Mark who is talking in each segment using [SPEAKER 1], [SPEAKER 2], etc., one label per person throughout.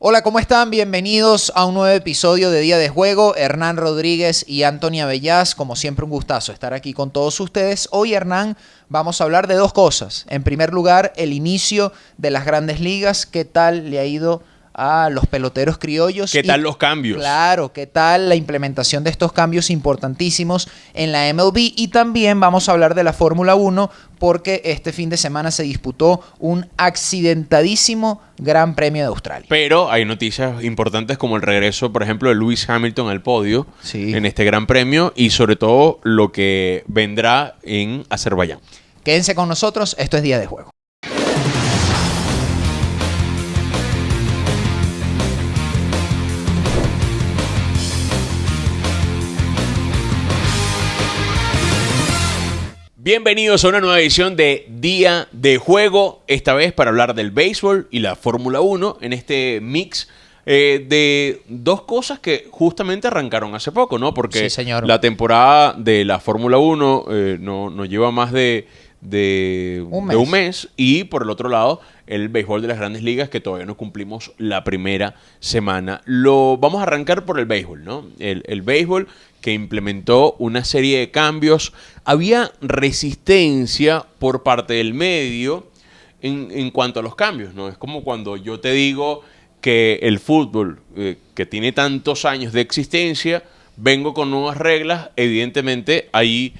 [SPEAKER 1] Hola, ¿cómo están? Bienvenidos a un nuevo episodio de Día de Juego. Hernán Rodríguez y Antonia Bellás, como siempre un gustazo estar aquí con todos ustedes. Hoy, Hernán, vamos a hablar de dos cosas. En primer lugar, el inicio de las Grandes Ligas. ¿Qué tal le ha ido a los peloteros criollos?
[SPEAKER 2] ¿Qué tal los cambios?
[SPEAKER 1] Claro, ¿qué tal la implementación de estos cambios importantísimos en la MLB? Y también vamos a hablar de la Fórmula 1 porque este fin de semana se disputó un accidentadísimo Gran Premio de Australia.
[SPEAKER 2] Pero hay noticias importantes como el regreso, por ejemplo, de Lewis Hamilton al podio en este Gran Premio y sobre todo lo que vendrá en Azerbaiyán.
[SPEAKER 1] Quédense con nosotros, esto es Día de Juego.
[SPEAKER 2] Bienvenidos a una nueva edición de Día de Juego, esta vez para hablar del béisbol y la Fórmula 1 en este mix de dos cosas que justamente arrancaron hace poco, ¿no? Porque
[SPEAKER 1] Sí, señor.
[SPEAKER 2] la temporada de la Fórmula 1 no lleva más de un mes y por el otro lado el béisbol de las Grandes Ligas que todavía no cumplimos la primera semana. Vamos a arrancar por el béisbol, ¿no? El béisbol que implementó una serie de cambios. Había resistencia por parte del medio en cuanto a los cambios, ¿no? Es como cuando yo te digo que el fútbol, que tiene tantos años de existencia, vengo con nuevas reglas, evidentemente hay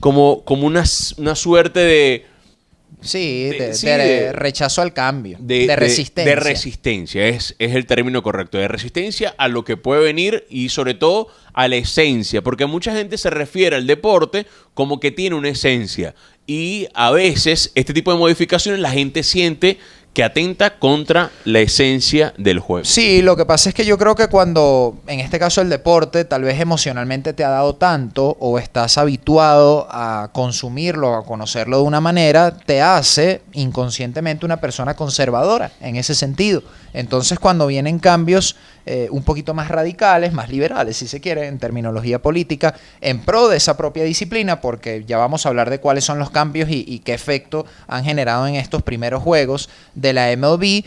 [SPEAKER 2] como una suerte de...
[SPEAKER 1] Sí, de rechazo al cambio, de resistencia.
[SPEAKER 2] De resistencia, es el término correcto, de resistencia a lo que puede venir y sobre todo a la esencia, porque mucha gente se refiere al deporte como que tiene una esencia y a veces este tipo de modificaciones la gente siente que atenta contra la esencia del juego.
[SPEAKER 1] Sí, lo que pasa es que yo creo que cuando, en este caso el deporte, tal vez emocionalmente te ha dado tanto o estás habituado a consumirlo, a conocerlo de una manera, te hace inconscientemente una persona conservadora en ese sentido. Entonces cuando vienen cambios un poquito más radicales, más liberales, si se quiere, en terminología política, en pro de esa propia disciplina, porque ya vamos a hablar de cuáles son los cambios y qué efecto han generado en estos primeros juegos de la MLB,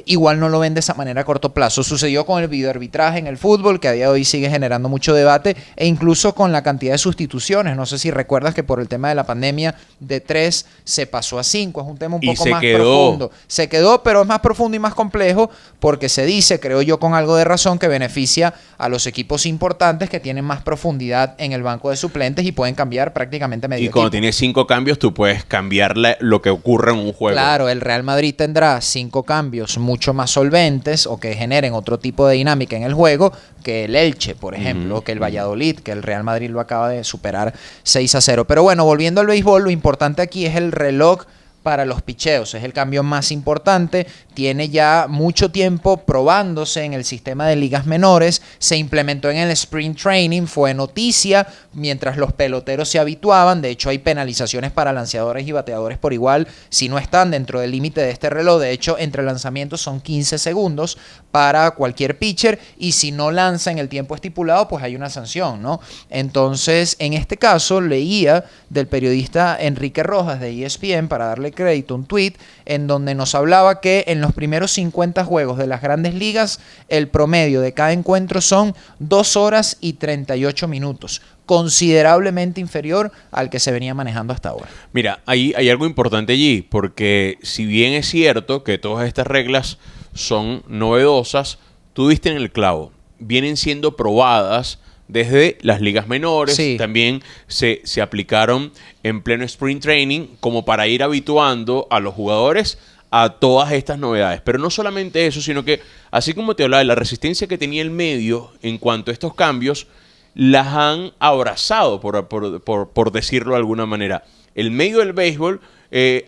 [SPEAKER 1] igual no lo ven de esa manera a corto plazo. Sucedió con el videoarbitraje en el fútbol, que a día de hoy sigue generando mucho debate, e incluso con la cantidad de sustituciones. No sé si recuerdas que por el tema de la pandemia de 3 se pasó a 5, es un tema un poco más profundo. Se quedó, pero es más profundo y más complejo porque se dice, creo yo con algo de razón, que beneficia a los equipos importantes que tienen más profundidad en el banco de suplentes y pueden cambiar prácticamente medio
[SPEAKER 2] equipo. Y cuando
[SPEAKER 1] equipo.
[SPEAKER 2] tienes 5 cambios, tú puedes cambiar lo que ocurre en un juego.
[SPEAKER 1] Claro, el Real Madrid tendrá 5 cambios mucho más solventes o que generen otro tipo de dinámica en el juego que el Elche, por ejemplo, que el Valladolid, que el Real Madrid lo acaba de superar 6-0. Pero bueno, volviendo al béisbol, lo importante aquí es el reloj para los picheos, es el cambio más importante, tiene ya mucho tiempo probándose en el sistema de ligas menores, se implementó en el Spring Training, fue noticia mientras los peloteros se habituaban, de hecho hay penalizaciones para lanzadores y bateadores por igual si no están dentro del límite de este reloj, de hecho entre lanzamientos son 15 segundos para cualquier pitcher y si no lanza en el tiempo estipulado pues hay una sanción, ¿no? Entonces en este caso leía del periodista Enrique Rojas de ESPN para darle crédito un tweet en donde nos hablaba que en los primeros 50 juegos de las Grandes Ligas el promedio de cada encuentro son 2 horas y 38 minutos, considerablemente inferior al que se venía manejando hasta ahora.
[SPEAKER 2] Mira, hay algo importante allí, porque si bien es cierto que todas estas reglas son novedosas, tú diste en el clavo, vienen siendo probadas desde las ligas menores,
[SPEAKER 1] sí.
[SPEAKER 2] También se aplicaron en pleno Spring Training como para ir habituando a los jugadores a todas estas novedades. Pero no solamente eso, sino que así como te hablaba de la resistencia que tenía el medio en cuanto a estos cambios, las han abrazado, por decirlo de alguna manera. El medio del béisbol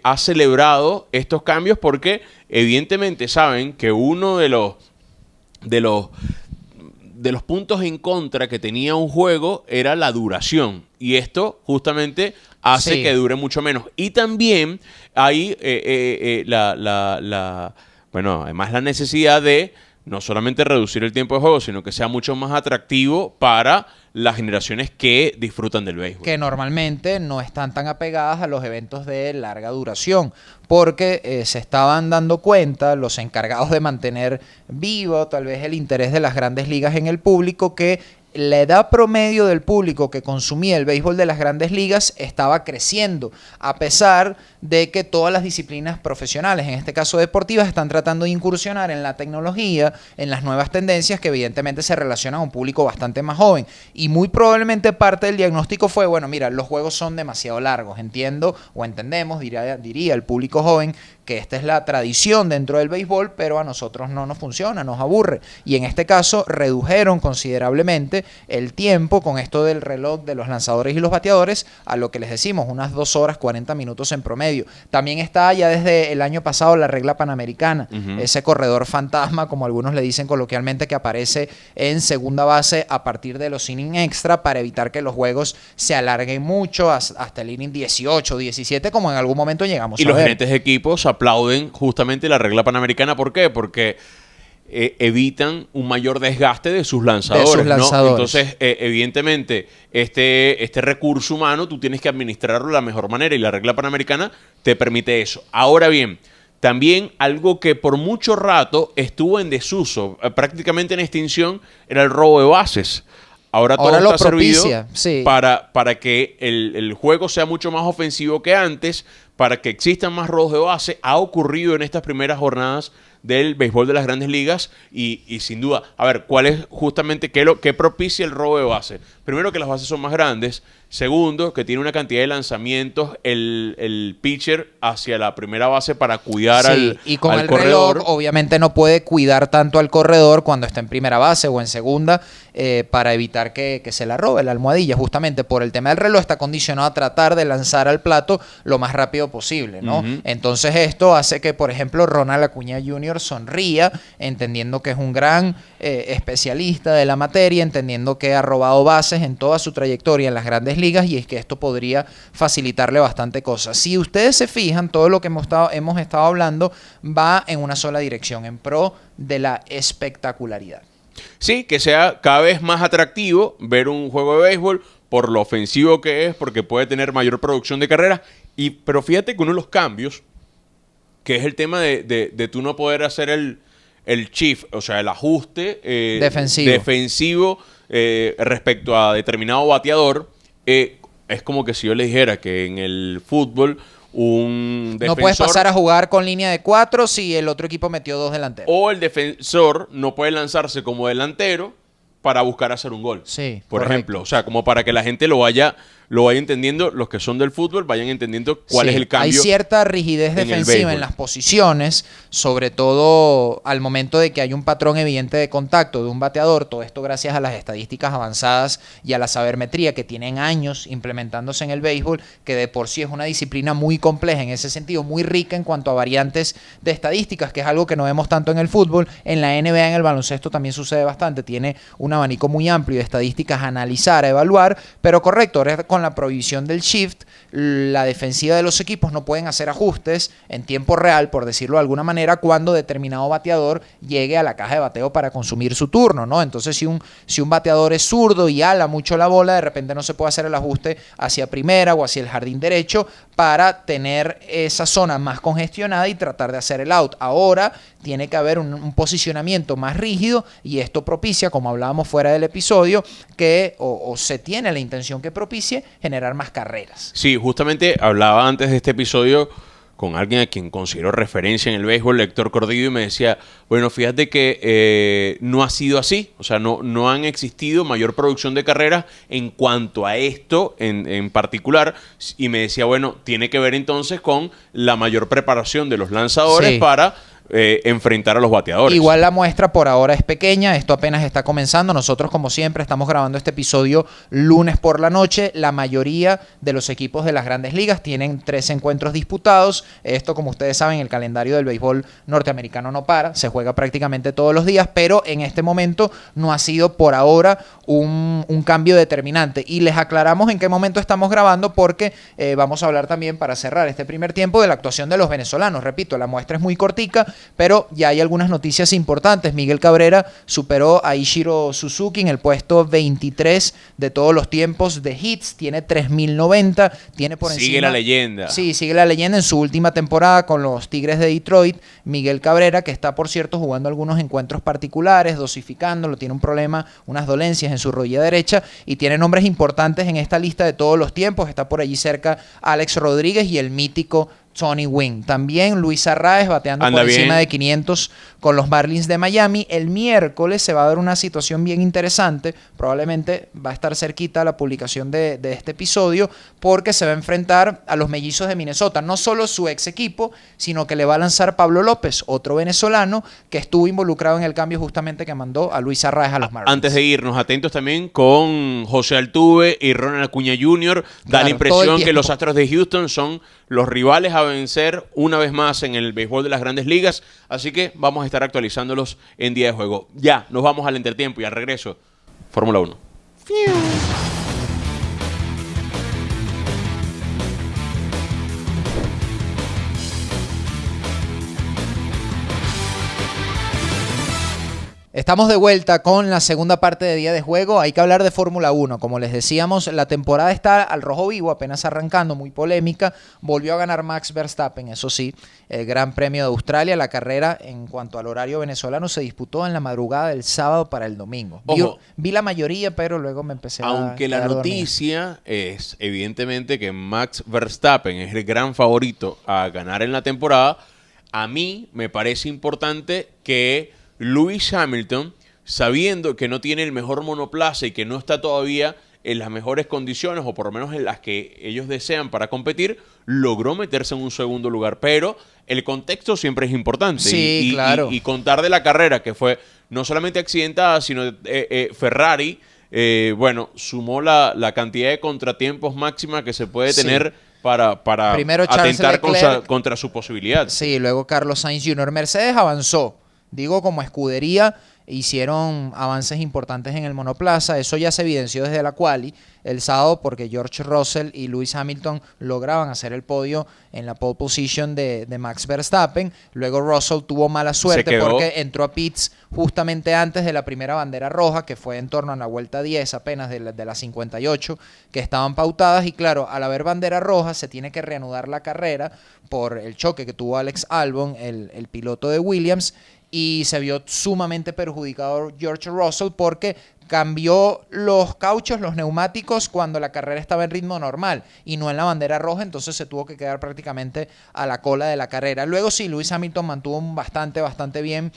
[SPEAKER 2] ha celebrado estos cambios porque evidentemente saben que uno de los puntos en contra que tenía un juego era la duración. Y esto justamente hace que dure mucho menos. Y también hay además la necesidad de no solamente reducir el tiempo de juego, sino que sea mucho más atractivo para las generaciones que disfrutan del béisbol.
[SPEAKER 1] Que normalmente no están tan apegadas a los eventos de larga duración, porque se estaban dando cuenta los encargados de mantener vivo tal vez el interés de las grandes ligas en el público, que la edad promedio del público que consumía el béisbol de las grandes ligas estaba creciendo, a pesar de que todas las disciplinas profesionales, en este caso deportivas, están tratando de incursionar en la tecnología, en las nuevas tendencias que evidentemente se relacionan a un público bastante más joven. Y muy probablemente parte del diagnóstico fue, bueno, mira, los juegos son demasiado largos, entiendo o entendemos, diría el público joven, que esta es la tradición dentro del béisbol, pero a nosotros no nos funciona, nos aburre. Y en este caso redujeron considerablemente el tiempo con esto del reloj de los lanzadores y los bateadores a lo que les decimos, unas 2 horas 40 minutos en promedio. También está ya desde el año pasado la regla panamericana, ese corredor fantasma, como algunos le dicen coloquialmente, que aparece en segunda base a partir de los innings extra para evitar que los juegos se alarguen mucho hasta el inning 18, 17, como en algún momento llegamos a ver.
[SPEAKER 2] Y los gerentes de equipos aplauden justamente la regla panamericana. ¿Por qué? Porque evitan un mayor desgaste de sus lanzadores. ¿No? Entonces, evidentemente, este recurso humano tú tienes que administrarlo de la mejor manera y la regla panamericana te permite eso. Ahora bien, también algo que por mucho rato estuvo en desuso, prácticamente en extinción, era el robo de bases. Ahora todo está servido para que el juego sea mucho más ofensivo que antes, para que existan más robos de base. Ha ocurrido en estas primeras jornadas del béisbol de las grandes ligas y sin duda, a ver, ¿cuál es justamente qué propicia el robo de base? Primero, que las bases son más grandes. Segundo, que tiene una cantidad de lanzamientos el pitcher hacia la primera base para cuidar al corredor.
[SPEAKER 1] Y con el reloj, obviamente no puede cuidar tanto al corredor cuando está en primera base o en segunda, para evitar que se la robe la almohadilla. Justamente por el tema del reloj está condicionado a tratar de lanzar al plato lo más rápido posible, ¿no? Entonces esto hace que, por ejemplo, Ronald Acuña Jr. sonría, entendiendo que es un gran especialista de la materia, entendiendo que ha robado bases en toda su trayectoria en las grandes ligas, y es que esto podría facilitarle bastante cosas. Si ustedes se fijan, todo lo que hemos estado hablando va en una sola dirección, en pro de la espectacularidad.
[SPEAKER 2] Sí, que sea cada vez más atractivo ver un juego de béisbol por lo ofensivo que es, porque puede tener mayor producción de carreras. Pero fíjate que uno de los cambios, que es el tema de tú no poder hacer el shift, o sea, el ajuste defensivo respecto a determinado bateador, es como que si yo le dijera que en el fútbol un defensor...
[SPEAKER 1] No puedes pasar a jugar con línea de 4 si el otro equipo metió 2 delanteros.
[SPEAKER 2] O el defensor no puede lanzarse como delantero para buscar hacer un gol.
[SPEAKER 1] Sí,
[SPEAKER 2] por ejemplo. O sea, como para que la gente lo vaya entendiendo, los que son del fútbol vayan entendiendo cuál es el cambio.
[SPEAKER 1] Hay cierta rigidez defensiva en las posiciones, sobre todo al momento de que hay un patrón evidente de contacto de un bateador. Todo esto gracias a las estadísticas avanzadas y a la sabermetría que tienen años implementándose en el béisbol, que de por sí es una disciplina muy compleja en ese sentido, muy rica en cuanto a variantes de estadísticas, que es algo que no vemos tanto en el fútbol. En la NBA, en el baloncesto también sucede bastante. Tiene un abanico muy amplio de estadísticas a analizar, a evaluar, pero correcto, ahora con la prohibición del shift, la defensiva de los equipos no pueden hacer ajustes en tiempo real, por decirlo de alguna manera, cuando determinado bateador llegue a la caja de bateo para consumir su turno, ¿no? Entonces, si un bateador es zurdo y ala mucho la bola, de repente no se puede hacer el ajuste hacia primera o hacia el jardín derecho para tener esa zona más congestionada y tratar de hacer el out. Ahora tiene que haber un posicionamiento más rígido, y esto propicia, como hablábamos fuera del episodio, que o se tiene la intención que propicie generar más carreras.
[SPEAKER 2] Sí, justamente hablaba antes de este episodio con alguien a quien considero referencia en el béisbol, Héctor Cordillo, y me decía, bueno, fíjate que no ha sido así, o sea, no han existido mayor producción de carreras en cuanto a esto en particular, y me decía, bueno, tiene que ver entonces con la mayor preparación de los lanzadores para enfrentar a los bateadores.
[SPEAKER 1] Igual la muestra por ahora es pequeña, esto apenas está comenzando. Nosotros, como siempre, estamos grabando este episodio lunes por la noche. La mayoría de los equipos de las grandes ligas tienen 3 encuentros disputados. Esto, como ustedes saben, el calendario del béisbol norteamericano no para, se juega prácticamente todos los días, pero en este momento no ha sido por ahora un cambio determinante. Y les aclaramos en qué momento estamos grabando, porque vamos a hablar también, para cerrar este primer tiempo, de la actuación de los venezolanos. Repito, la muestra es muy cortica, pero ya hay algunas noticias importantes. Miguel Cabrera superó a Ichiro Suzuki en el puesto 23 de todos los tiempos de hits, tiene 3090, tiene por encima...
[SPEAKER 2] Sigue la leyenda.
[SPEAKER 1] Sí, sigue la leyenda en su última temporada con los Tigres de Detroit. Miguel Cabrera, que está por cierto jugando algunos encuentros particulares, dosificándolo, tiene un problema, unas dolencias en su rodilla derecha y tiene nombres importantes en esta lista de todos los tiempos. Está por allí cerca Alex Rodríguez y el mítico Tony Gwynn. También Luis Arraez bateando por encima de 500 con los Marlins de Miami. El miércoles se va a dar una situación bien interesante. Probablemente va a estar cerquita la publicación de este episodio porque se va a enfrentar a los Mellizos de Minnesota. No solo su ex equipo, sino que le va a lanzar Pablo López, otro venezolano que estuvo involucrado en el cambio justamente que mandó a Luis Arraez a los Marlins.
[SPEAKER 2] Antes de irnos, atentos también con José Altuve y Ronald Acuña Jr. Da la impresión que los Astros de Houston son los rivales a vencer una vez más en el béisbol de las Grandes Ligas, así que vamos a estar actualizándolos en día de juego. Ya, nos vamos al entretiempo y al regreso, Fórmula 1.
[SPEAKER 1] Estamos de vuelta con la segunda parte de Día de Juego. Hay que hablar de Fórmula 1. Como les decíamos, la temporada está al rojo vivo, apenas arrancando, muy polémica. Volvió a ganar Max Verstappen, eso sí, el Gran Premio de Australia. La carrera, en cuanto al horario venezolano, se disputó en la madrugada del sábado para el domingo. Vi la mayoría, pero luego me empecé
[SPEAKER 2] Aunque la noticia es, evidentemente, que Max Verstappen es el gran favorito a ganar en la temporada, a mí me parece importante que Lewis Hamilton, sabiendo que no tiene el mejor monoplaza y que no está todavía en las mejores condiciones, o por lo menos en las que ellos desean para competir, logró meterse en un segundo lugar. Pero el contexto siempre es importante.
[SPEAKER 1] Sí, claro.
[SPEAKER 2] Y contar de la carrera, que fue no solamente accidentada, sino Ferrari, sumó la cantidad de contratiempos máxima que se puede tener para
[SPEAKER 1] primero
[SPEAKER 2] atentar contra su posibilidad.
[SPEAKER 1] Sí, luego Carlos Sainz Jr. Mercedes avanzó. Digo, como escudería, hicieron avances importantes en el monoplaza. Eso ya se evidenció desde la quali el sábado porque George Russell y Lewis Hamilton lograban hacer el podio en la pole position de Max Verstappen. Luego Russell tuvo mala suerte porque entró a pits justamente antes de la primera bandera roja, que fue en torno a la vuelta 10 apenas de las 58 que estaban pautadas. Y claro, al haber bandera roja se tiene que reanudar la carrera por el choque que tuvo Alex Albon, el piloto de Williams, y se vio sumamente perjudicado George Russell porque cambió los cauchos, los neumáticos, cuando la carrera estaba en ritmo normal y no en la bandera roja, entonces se tuvo que quedar prácticamente a la cola de la carrera. Luego sí, Lewis Hamilton mantuvo bastante bien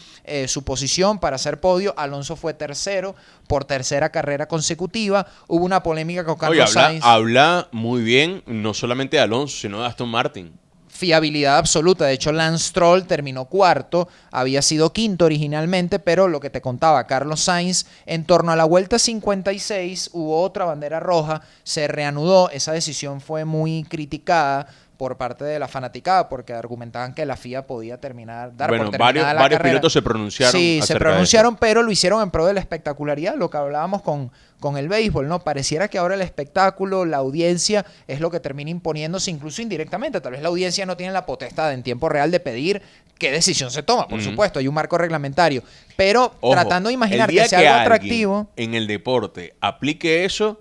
[SPEAKER 1] su posición para hacer podio. Alonso fue tercero por tercera carrera consecutiva. Hubo una polémica con Carlos Sainz.
[SPEAKER 2] Habla muy bien, no solamente de Alonso, sino de Aston Martin.
[SPEAKER 1] Fiabilidad absoluta. De hecho, Lance Stroll terminó cuarto, había sido quinto originalmente, pero lo que te contaba, Carlos Sainz, en torno a la vuelta 56 hubo otra bandera roja, se reanudó. Esa decisión fue muy criticada por parte de la fanaticada porque argumentaban que la FIA podía
[SPEAKER 2] varios pilotos se pronunciaron.
[SPEAKER 1] Sí, se pronunciaron, pero lo hicieron en pro de la espectacularidad, lo que hablábamos con el béisbol, ¿no? Pareciera que ahora el espectáculo, la audiencia es lo que termina imponiéndose incluso indirectamente. Tal vez la audiencia no tiene la potestad en tiempo real de pedir qué decisión se toma, por supuesto, hay un marco reglamentario, pero tratando de imaginar que sea algo atractivo.
[SPEAKER 2] En el deporte aplique eso,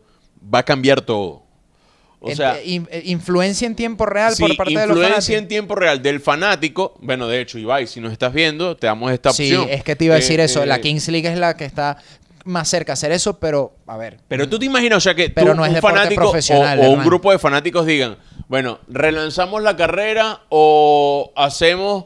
[SPEAKER 2] va a cambiar todo. O sea,
[SPEAKER 1] influencia en tiempo real por parte de los fanáticos.
[SPEAKER 2] Influencia en tiempo real del fanático. Bueno, de hecho, Ibai, si nos estás viendo, te damos esta opción.
[SPEAKER 1] Sí, es que te iba a decir eso. La Kings League es la que está más cerca a hacer eso, pero a ver.
[SPEAKER 2] Pero tú te imaginas, o sea, que
[SPEAKER 1] tú, no es un fanático
[SPEAKER 2] o un grupo de fanáticos digan, bueno, relanzamos la carrera o hacemos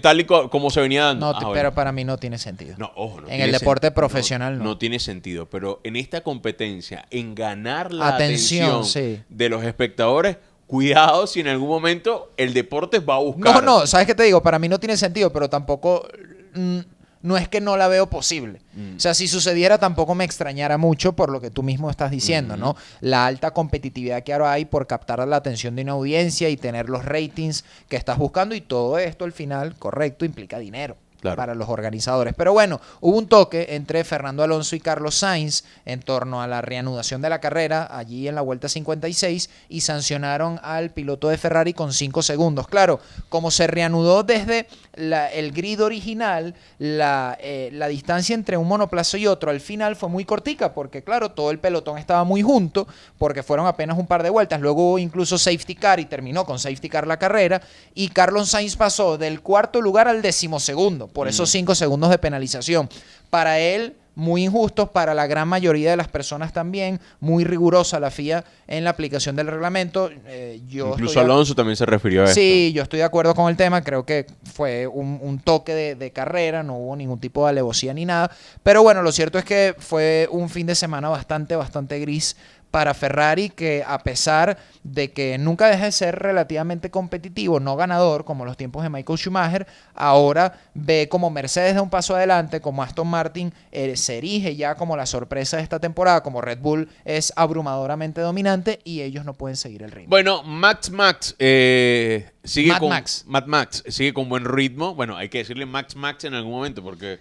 [SPEAKER 2] tal y como se venía dando.
[SPEAKER 1] No, pero para mí no tiene sentido.
[SPEAKER 2] No, ojo, no
[SPEAKER 1] en el deporte profesional no.
[SPEAKER 2] No tiene sentido, pero en esta competencia, en ganar la atención de los espectadores, cuidado si en algún momento el deporte va a buscar.
[SPEAKER 1] No, ¿sabes qué te digo? Para mí no tiene sentido, pero tampoco no es que no la veo posible. O sea, si sucediera tampoco me extrañara mucho por lo que tú mismo estás diciendo, ¿no? La alta competitividad que ahora hay por captar la atención de una audiencia y tener los ratings que estás buscando, y todo esto al final, correcto, implica dinero. para los organizadores. Pero bueno, hubo un toque entre Fernando Alonso y Carlos Sainz en torno a la reanudación de la carrera allí en la vuelta 56 y sancionaron al piloto de Ferrari con 5 segundos. Claro, como se reanudó desde el grid original, la distancia entre un monoplaza y otro al final fue muy cortica porque claro, todo el pelotón estaba muy junto porque fueron apenas un par de vueltas. Luego hubo incluso safety car y terminó con safety car la carrera y Carlos Sainz pasó del 4º lugar al 12º por esos 5 segundos de penalización. Para él, muy injustos, para la gran mayoría de las personas también, muy rigurosa la FIA en la aplicación del reglamento.
[SPEAKER 2] Incluso Alonso también se refirió a esto.
[SPEAKER 1] Sí, yo estoy de acuerdo con el tema, creo que fue un toque de carrera, no hubo ningún tipo de alevosía ni nada, pero bueno, lo cierto es que fue un fin de semana bastante gris para Ferrari, que a pesar de que nunca deja de ser relativamente competitivo, no ganador, como los tiempos de Michael Schumacher, ahora ve como Mercedes da un paso adelante, como Aston Martin se erige ya como la sorpresa de esta temporada, como Red Bull es abrumadoramente dominante y ellos no pueden seguir el ritmo.
[SPEAKER 2] Bueno, Max sigue Mad Max sigue con buen ritmo. Bueno, hay que decirle Max en algún momento porque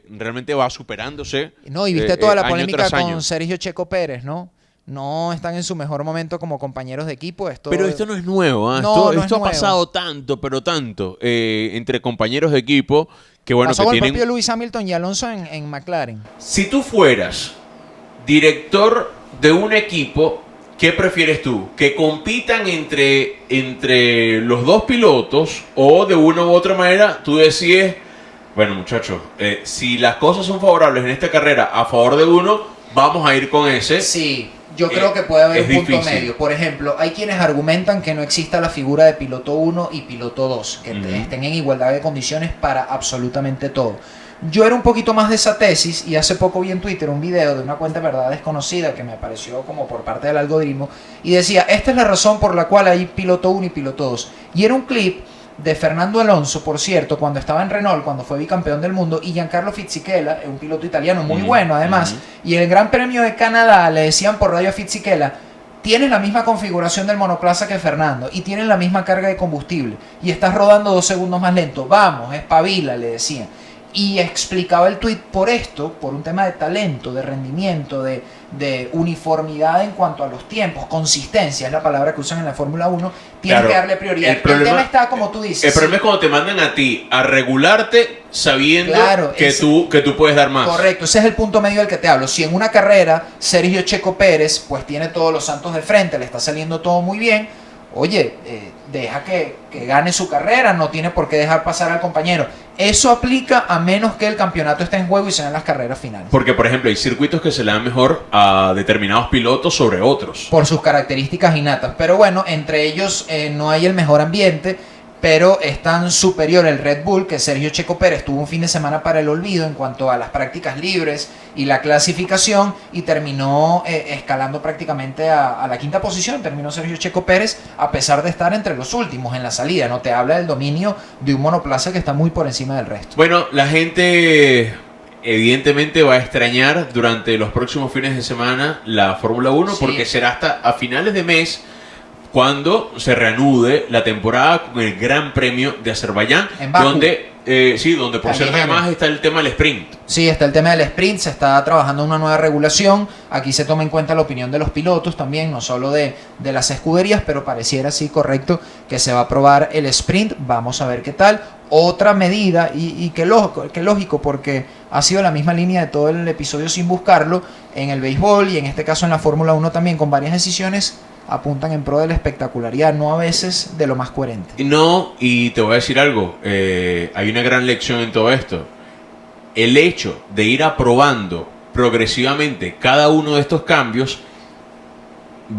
[SPEAKER 2] realmente va superándose.
[SPEAKER 1] No, y viste toda la polémica con Sergio Checo Pérez, ¿no? No están en su mejor momento como compañeros de equipo.
[SPEAKER 2] Pero esto no es nuevo, ¿eh? Esto ha pasado tanto entre compañeros de equipo que bueno.
[SPEAKER 1] Pasó con el propio Lewis Hamilton y Alonso en McLaren.
[SPEAKER 2] Si tú fueras director de un equipo, ¿qué prefieres tú? ¿Que compitan entre los dos pilotos o de una u otra manera tú decides, bueno muchachos, si las cosas son favorables en esta carrera a favor de uno, vamos a ir con ese?
[SPEAKER 1] Sí. Yo creo que puede haber un punto medio. Por ejemplo, hay quienes argumentan que no exista la figura de piloto 1 y piloto 2, que estén en igualdad de condiciones para absolutamente todo. Yo era un poquito más de esa tesis y hace poco vi en Twitter un video de una cuenta de verdad desconocida que me apareció como por parte del algoritmo y decía, esta es la razón por la cual hay piloto 1 y piloto 2. Y era un clip de Fernando Alonso, por cierto, cuando estaba en Renault, cuando fue bicampeón del mundo, y Giancarlo Fisichella, un piloto italiano muy bueno además, y en el Gran Premio de Canadá le decían por radio a Fisichella, tienes la misma configuración del monoplaza que Fernando, y tienes la misma carga de combustible, y estás rodando 2 segundos más lento, vamos, espabila, le decían. Y explicaba el tuit por esto, por un tema de talento, de rendimiento, de uniformidad en cuanto a los tiempos, consistencia es la palabra que usan en la Fórmula 1, tienes que darle prioridad. El tema está como tú dices.
[SPEAKER 2] El problema es cuando te mandan a ti a regularte sabiendo que tú puedes dar más.
[SPEAKER 1] Correcto, ese es el punto medio del que te hablo. Si en una carrera Sergio Checo Pérez pues tiene todos los santos de frente, le está saliendo todo muy bien, oye, deja que gane su carrera, no tiene por qué dejar pasar al compañero. Eso aplica a menos que el campeonato esté en juego y sean las carreras finales.
[SPEAKER 2] Porque, por ejemplo, hay circuitos que se le dan mejor a determinados pilotos sobre otros.
[SPEAKER 1] Por sus características innatas. Pero bueno, entre ellos no hay el mejor ambiente, pero es tan superior el Red Bull que Sergio Checo Pérez tuvo un fin de semana para el olvido en cuanto a las prácticas libres y la clasificación y terminó escalando prácticamente a la 5ª posición. Terminó Sergio Checo Pérez a pesar de estar entre los últimos en la salida. No te habla del dominio de un monoplaza que está muy por encima del resto.
[SPEAKER 2] Bueno, la gente evidentemente va a extrañar durante los próximos fines de semana la Fórmula 1 porque será hasta a finales de mes cuando se reanude la temporada con el Gran Premio de Azerbaiyán, donde por cierto además está el tema del sprint.
[SPEAKER 1] Sí, está el tema del sprint, se está trabajando en una nueva regulación, aquí se toma en cuenta la opinión de los pilotos también, no solo de las escuderías, pero pareciera sí correcto que se va a probar el sprint, vamos a ver qué tal. Otra medida, y que lógico, porque ha sido la misma línea de todo el episodio sin buscarlo, en el béisbol y en este caso en la Fórmula 1 también, con varias decisiones apuntan en pro de la espectacularidad, no a veces de lo más coherente.
[SPEAKER 2] No, y te voy a decir algo, hay una gran lección en todo esto. El hecho de ir aprobando progresivamente cada uno de estos cambios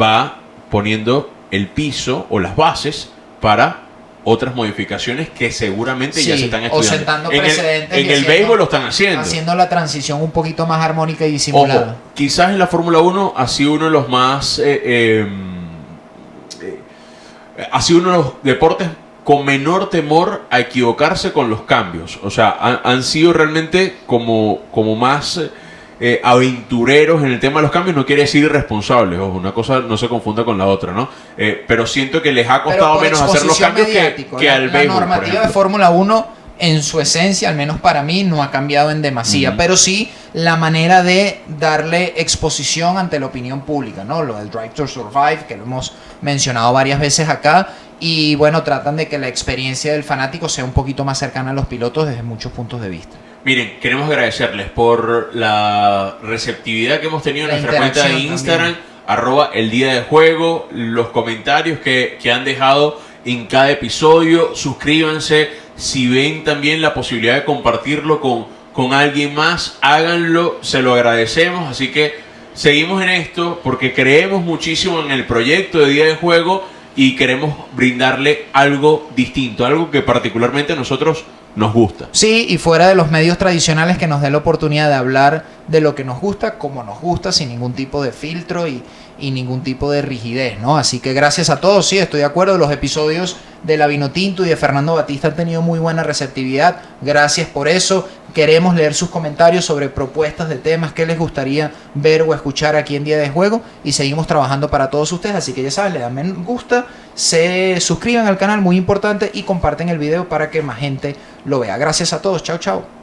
[SPEAKER 2] va poniendo el piso o las bases para otras modificaciones que seguramente ya se están estudiando.
[SPEAKER 1] O sentando precedentes.
[SPEAKER 2] En el béisbol lo están haciendo.
[SPEAKER 1] Haciendo la transición un poquito más armónica y disimulada.
[SPEAKER 2] Ojo, quizás en la Fórmula 1 ha sido uno de los más... ha sido uno de los deportes con menor temor a equivocarse con los cambios. O sea, han sido realmente como más aventureros en el tema de los cambios. No quiere decir irresponsables. Ojo, una cosa no se confunda con la otra, ¿no? Pero siento que les ha costado menos hacer los cambios que al béisbol.
[SPEAKER 1] La normativa de Fórmula 1 en su esencia, al menos para mí, no ha cambiado en demasía, pero sí la manera de darle exposición ante la opinión pública, ¿no? Lo del Drive to Survive, que lo hemos mencionado varias veces acá, y bueno, tratan de que la experiencia del fanático sea un poquito más cercana a los pilotos desde muchos puntos de vista.
[SPEAKER 2] Miren, queremos agradecerles por la receptividad que hemos tenido en nuestra cuenta de Instagram, @eldiadejuego, los comentarios que han dejado en cada episodio. Suscríbanse, si ven también la posibilidad de compartirlo con alguien más, háganlo, se lo agradecemos. Así que seguimos en esto porque creemos muchísimo en el proyecto de Día de Juego y queremos brindarle algo distinto, algo que particularmente a nosotros nos gusta.
[SPEAKER 1] Sí, y fuera de los medios tradicionales, que nos dé la oportunidad de hablar de lo que nos gusta, como nos gusta, sin ningún tipo de filtro y ningún tipo de rigidez, ¿no? Así que gracias a todos, sí, estoy de acuerdo, los episodios de La Vinotinto y de Fernando Batista han tenido muy buena receptividad, gracias por eso. Queremos leer sus comentarios sobre propuestas de temas que les gustaría ver o escuchar aquí en Día de Juego, y seguimos trabajando para todos ustedes, así que ya saben, le dan me gusta, se suscriban al canal, muy importante, y comparten el video para que más gente lo vea. Gracias a todos, chao chao.